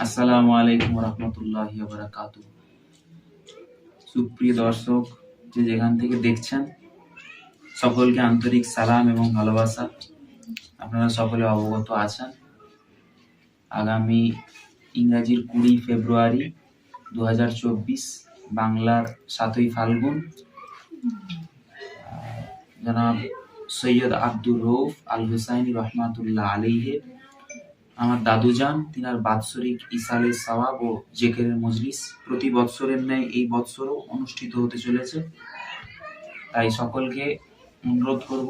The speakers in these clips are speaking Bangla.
আসসালামু আলাইকুম রহমতুল্লাহি ওয়া বারাকাতুহু। সুপ্রিয় দর্শক, যে যেখান থেকে দেখছেন, সকলকে আন্তরিক সালাম এবং ভালোবাসা। আপনারা সকলে অবগত আছেন, আগামী ইংরাজির 20 ফেব্রুয়ারি 2024, বাংলার 7ই ফাল্গুন, জনাব সৈয়দ আব্দুর রউফ আল হুসাইনি রহমাতুল্লাহ আলাইহি, আমার দাদুজান, তিনার বাৎসরিক ইসালে সওয়াব ও জেকেরের মজলিস প্রতি বৎসরের ন্যায় এই বৎসরও অনুষ্ঠিত হতে চলেছে। তাই সকলকে অনুরোধ করব,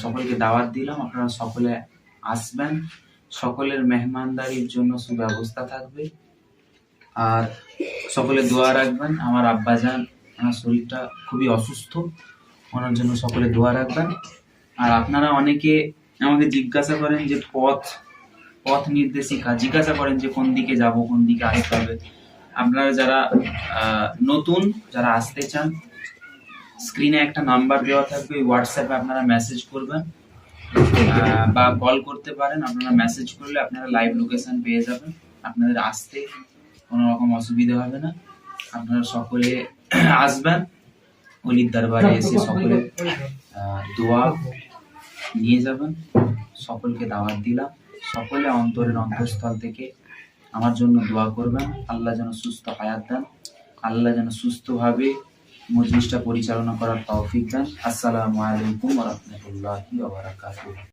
সকলকে দাওয়াত দিলাম, আপনারা সকলে আসবেন। সকলের মেহমানদারির জন্য সুব্যবস্থা থাকবে। আর সকলে দোয়া রাখবেন। আমার আব্বাজান, আমার শরীরটা খুবই অসুস্থ, ওনার জন্য সকলে দোয়া রাখবেন। আর আপনারা অনেকে আমাকে জিজ্ঞাসা করেন যে পথ নির্দেশিকা, জিজ্ঞাসা করেন যে কোন দিকে যাব, কোন দিকে আসতে হবে। আপনারা যারা নতুন, যারা আসতে চান, স্ক্রিনে একটা নাম্বার দেওয়া থাকবে, হোয়াটসঅ্যাপে আপনারা মেসেজ করবেন বা কল করতে পারেন। আপনারা মেসেজ করলে আপনারা লাইভ লোকেশন পেয়ে যাবেন। আপনাদের আসতে কোনো রকম অসুবিধা হবে না। আপনারা সকলে আসবেন, অলির দরবারে এসে সকলে দোয়া নিয়ে যাবেন। সকলকে দাওয়াত দিলাম। সকলে অন্তরের অন্তঃস্থল থেকে আমার জন্য দোয়া করবেন। আল্লাহ যেন সুস্থ হায়াত দেন, আল্লাহ যেন সুস্থভাবে মজলিসটা পরিচালনা করার তৌফিক দেন। আসসালামু আলাইকুম ওয়া রাহমাতুল্লাহি ওয়া বারাকাতুহু।